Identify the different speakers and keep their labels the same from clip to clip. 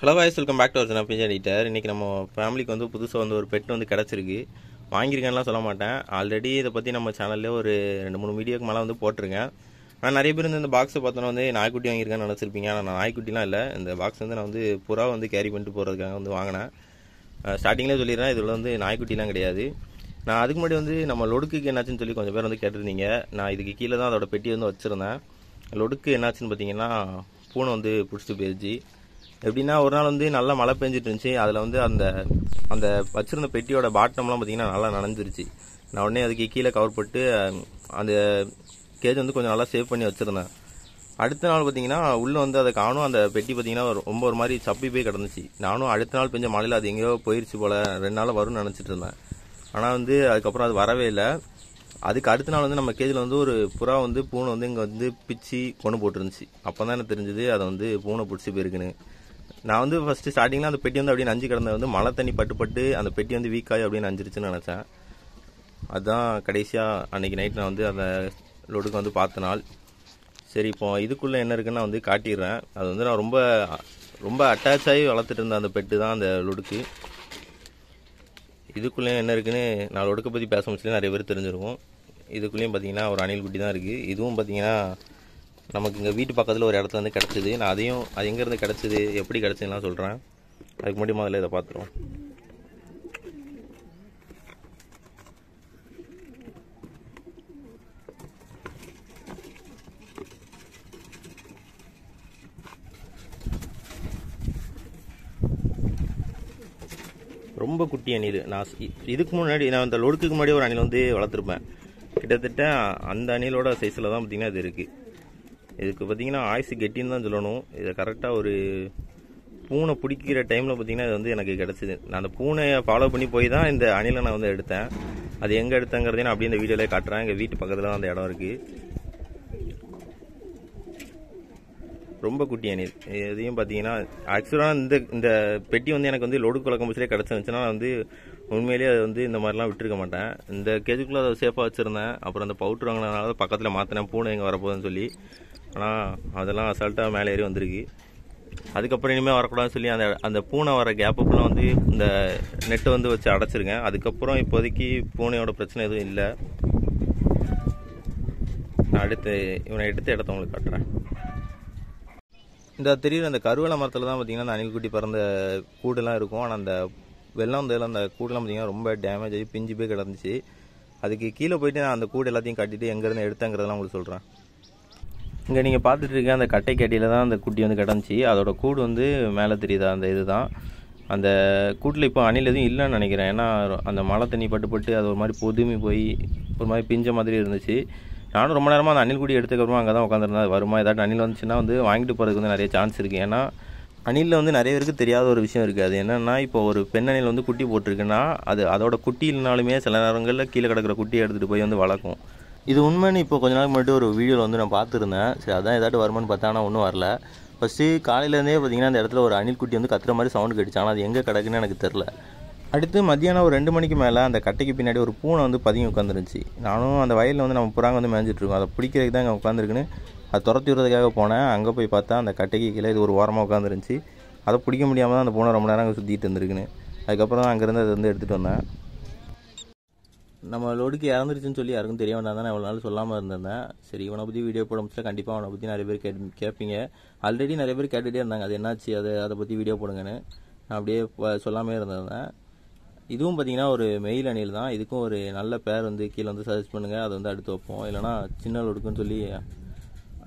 Speaker 1: Hello guys welcome back to our நான் பிஞ்சா editor. இன்றைக்கி நம்ம ஃபேமிலிக்கு வந்து புதுசாக வந்து ஒரு பெட் வந்து கிடச்சிருக்கு. வாங்கியிருக்கேன்லாம் சொல்ல மாட்டேன். ஆல்ரெடி இதை பற்றி நம்ம சேனல்லே ஒரு 2-3 வீடியோக்கு மேலே வந்து போட்டிருக்கேன். ஆனால் நிறைய பேர் இந்த பாக்ஸை பார்த்தோன்னா வந்து நாய்க்குட்டி வாங்கியிருக்கேன்னு நினச்சிருப்பீங்க. ஆனால் நான் நாய்க்குட்டிலாம் இல்லை. இந்த பாக்ஸ் வந்து நான் வந்து புறா வந்து கேரி பண்ணிட்டு போகிறதுக்காக வந்து வாங்கினேன். ஸ்டார்டிங்லேயே சொல்லிடுறேன், இதில் வந்து நாய்க்குட்டிலாம் கிடையாது. நான் அதுக்கு முன்னாடி வந்து நம்ம லொடுக்குக்கு என்னாச்சுன்னு சொல்லி கொஞ்சம் பேர் வந்து கேட்டிருந்தீங்க. நான் இதுக்கு கீழே தான் அதோட பெட்டி வந்து வச்சுருந்தேன். லொடுக்கு என்னாச்சுன்னு பார்த்தீங்கன்னா பூனை வந்து பிடிச்சிட்டு போயிடுச்சு. எப்படின்னா ஒரு நாள் வந்து நல்லா மழை பெஞ்சிட்டு இருந்துச்சு. அதில் வந்து அந்த அந்த வச்சிருந்த பெட்டியோட பாட்டம்லாம் பார்த்தீங்கன்னா நல்லா நனைஞ்சிருச்சு. நான் உடனே அதுக்கு கீழே கவர் போட்டு அந்த கேஜ் வந்து கொஞ்சம் நல்லா சேவ் பண்ணி வச்சுருந்தேன். அடுத்த நாள் பார்த்தீங்கன்னா உள்ளே வந்து அதை காணும். அந்த பெட்டி பார்த்தீங்கன்னா ரொம்ப ஒரு மாதிரி சப்பி போய் கிடந்துச்சு. நானும் அடுத்த நாள் பெஞ்ச மழையில் அது எங்கேயோ போயிடுச்சு போல், 2 நாள் வரும்னு நினச்சிட்டு இருந்தேன். ஆனால் வந்து அதுக்கப்புறம் அது வரவே இல்லை. அதுக்கு அடுத்த நாள் வந்து நம்ம கேஜில் வந்து ஒரு புறா வந்து பூனை வந்து இங்கே வந்து பிச்சு கொண்டு போட்டுருந்துச்சு. அப்போ தான் எனக்கு தெரிஞ்சுது அதை வந்து பூனை பிடிச்சி போயிருக்குன்னு. நான் வந்து ஃபஸ்ட்டு ஸ்டார்டிங்கில் அந்த பெட்டி வந்து அப்படியே நஞ்சு கிடந்தது வந்து மழை தண்ணி பட்டு அந்த பெட்டி வந்து வீக்காகி அப்படியே நஞ்சிருச்சுன்னு நினச்சேன். அதுதான் கடைசியாக அன்றைக்கி நைட் நான் வந்து அந்த லொடுக்கு வந்து பார்த்த நாள். சரி, இப்போ இதுக்குள்ளே என்ன இருக்குன்னு நான் வந்து காட்டிடுறேன். அது வந்து நான் ரொம்ப ரொம்ப அட்டாச் ஆகி வளர்த்துட்டு இருந்த அந்த பெட்டு தான் அந்த லொடுக்கு. இதுக்குள்ளேயும் என்ன இருக்குன்னு நான் லொடுக்கை பற்றி பேச முடியல, நிறைய பேர் தெரிஞ்சிருக்கும். இதுக்குள்ளேயும் பார்த்தீங்கன்னா ஒரு அணில் குட்டி தான் இருக்குது. இதுவும் பார்த்தீங்கன்னா நமக்கு இங்கே வீட்டு பக்கத்தில் ஒரு இடத்துல வந்து கிடச்சிது. நான் அதையும் அது எங்கேருந்து கிடச்சிது, எப்படி கிடச்சிதுலாம் சொல்கிறேன். அதுக்கு முன்னாடி முதல்ல இதை பார்த்துருவோம். ரொம்ப குட்டி அணில். நான் இதுக்கு முன்னாடி நான் அந்த லொடுக்குக்கு முன்னாடி ஒரு அணில் வந்து வளர்த்துருப்பேன். கிட்டத்தட்ட அந்த அணிலோட சைஸில் தான் பார்த்திங்கன்னா இது இருக்குது. இதுக்கு பார்த்திங்கன்னா ஆயுசு கெட்டின்னு தான் சொல்லணும். இதை கரெக்டாக ஒரு பூனை பிடிக்கிற டைமில் பார்த்திங்கன்னா இது வந்து எனக்கு கிடச்சிது. நான் அந்த பூனையை ஃபாலோ பண்ணி போய் தான் இந்த அணிலை நான் வந்து எடுத்தேன். அது எங்கே எடுத்தேங்கிறதையும் நான் அப்படியே இந்த வீடியோவிலே காட்டுறேன். எங்கள் வீட்டு பக்கத்தில் தான் அந்த இடம் இருக்குது. ரொம்ப குட்டி அணில். இதையும் பார்த்தீங்கன்னா ஆக்சுவலாக இந்த பெட்டி வந்து எனக்கு வந்து லொடு குளக்கம்பசிலே கிடச்சிருந்துச்சுன்னா நான் வந்து உண்மையிலேயே அது வந்து இந்த மாதிரிலாம் விட்டுருக்க மாட்டேன். இந்த கேஜுக்குள்ளே அதை சேஃபாக வச்சுருந்தேன். அப்புறம் அந்த பவுட்ரு வாங்கினதுனால தான் பக்கத்தில் மாற்றினேன், பூனை எங்கே வரப்போகுதுன்னு சொல்லி. ஆனால் அதெல்லாம் அசால்ட்டாக மேலே ஏறி வந்திருக்கு. அதுக்கப்புறம் இனிமேல் வரக்கூடாதுன்னு சொல்லி அந்த பூனை வர கேப்பு ஃபுல்லாக வந்து இந்த நெட்டை வந்து வச்சு அடைச்சிருக்கேன். அதுக்கப்புறம் இப்போதைக்கு பூனையோட பிரச்சனை எதுவும் இல்லை. நான் இவனை எடுத்து இடத்த உங்களுக்கு காட்டுறேன். இந்த தெரியுற அந்த கருவேல மரத்தில் தான் பார்த்தீங்கன்னா அந்த அணில் குட்டி பிறந்த கூடெல்லாம் இருக்கும். ஆனால் அந்த வெள்ளம் அந்த கூடெல்லாம் பார்த்தீங்கன்னா ரொம்ப டேமேஜ் ஆகி பிஞ்சு போய் கிடந்துச்சு. அதுக்கு கீழே போயிட்டு நான் அந்த கூடு எல்லாத்தையும் கட்டிட்டு எங்கேருந்து எடுத்தேங்கிறதெல்லாம் உங்களுக்கு சொல்கிறேன். இங்கே நீங்கள் பார்த்துட்டு இருக்க அந்த கட்டை கட்டியில் தான் அந்த குட்டி வந்து கிடந்துச்சு. அதோட கூடு வந்து மேலே தெரியுதா, அந்த இது தான். அந்த கூட்டில் இப்போ அணில் எதுவும் இல்லைன்னு நினைக்கிறேன். ஏன்னா அந்த மழை தண்ணி பட்டு அது ஒரு மாதிரி பொதுமி போய் ஒரு மாதிரி பிஞ்ச மாதிரி இருந்துச்சு. நானும் ரொம்ப நேரமாக அந்த அணில் குடி எடுத்துக்கப்புறமா அங்கே தான் உட்காந்துருந்தேன். அது வருமா, ஏதாட்டும் அணில் வந்துச்சுன்னா வந்து வாங்கிட்டு போகிறதுக்கு வந்து நிறைய சான்ஸ் இருக்குது. ஏன்னா அணிலில் வந்து நிறைய பேருக்கு தெரியாத ஒரு விஷயம் இருக்குது. அது என்னென்னா, இப்போ ஒரு பெண் அணில் வந்து குட்டி போட்டிருக்குன்னா அதோட குட்டி இல்லைனாலுமே சில நேரங்களில் கீழே கிடக்கிற குட்டியை எடுத்துகிட்டு போய் வந்து வளர்க்கும். இது உண்மைன்னு இப்போ கொஞ்ச நாள் முன்னாடி ஒரு வீடியோவில் வந்து நான் பார்த்துருந்தேன். சரி, அதான் ஏதாட்டும் வருமானு பார்த்தா ஆனால் ஒன்றும் வரல. ஃபஸ்ட்டு காலையிலேருந்தே பார்த்தீங்கன்னா அந்த இடத்துல ஒரு அணில் குட்டி வந்து கத்துற மாதிரி சவுண்டு கேட்டுச்சு. ஆனால் அது எங்கே கிடக்குன்னு எனக்கு தெரில. அடுத்து மத்தியானம் ஒரு 2 மணிக்கு மேலே அந்த கட்டைக்கு பின்னாடி ஒரு பூனை வந்து பதுங்கி உட்காந்துருந்துச்சு. நானும் அந்த வயலில் வந்து நம்ம புறாங்க வந்து மேய்ஞ்சிட்ருக்கோம். அதை பிடிக்கிறதுக்கு தான் இங்கே உட்காந்துருக்குன்னு அதை துரத்தி விடுறதுக்காக போனேன். அங்கே போய் பார்த்தா அந்த கட்டைக்கு கீழே இது ஒரு ஓரமாக உட்காந்துருந்துச்சு. அதை பிடிக்க முடியாமல் தான் அந்த பூனை ரொம்ப நேரம் அங்கே சுற்றிட்டு இருந்துருக்குன்னு. அதுக்கப்புறம் தான் அங்கேருந்து அதை வந்து எடுத்துகிட்டு வந்தேன். நம்ம லொடுக்கு இறந்துருச்சுன்னு சொல்லி யாருக்கும் தெரிய வேண்டாம் தான் நான் இவ்வளோ நாள் சொல்லாமல் இருந்திருந்தேன். சரி, இவனை பற்றி வீடியோ போட முடிச்சா கண்டிப்பாக அவனை பற்றி நிறைய பேர் கேட்பீங்க. ஆல்ரெடி நிறைய பேர் கேட்டுகிட்டே இருந்தாங்க, அது என்னாச்சு, அதை பற்றி வீடியோ போடுங்கன்னு. நான் அப்படியே சொல்லாமே இருந்திருந்தேன். இதுவும் பார்த்தீங்கன்னா ஒரு மெயில் அணில் தான். இதுக்கும் ஒரு நல்ல பேர் வந்து கீழே வந்து சஜஸ்ட் பண்ணுங்கள், அதை வந்து அடுத்து வைப்போம். இல்லைனா சின்ன லொடுக்குன்னு சொல்லி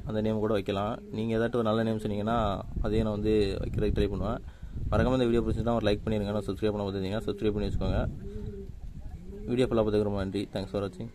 Speaker 1: அந்த நேம் கூட வைக்கலாம். நீங்கள் ஏதாட்டும் ஒரு நல்ல நேம் சொன்னீங்கன்னா அதையும் நான் வந்து வைக்கிறதுக்கு ட்ரை பண்ணுவேன். மறக்காம இந்த வீடியோ பிடிச்சிருந்தா ஒரு லைக் பண்ணிடுங்க. நான் சப்ஸ்கிரைப் பண்ண பார்த்துருந்தீங்கன்னா சப்ஸ்கிரைப் பண்ணி வச்சுக்கோங்க. வீடியோ ஃபுல்லாக பார்த்துக்கு ரொம்ப நன்றி. தேங்க்ஸ் ஃபார் வாட்சிங்.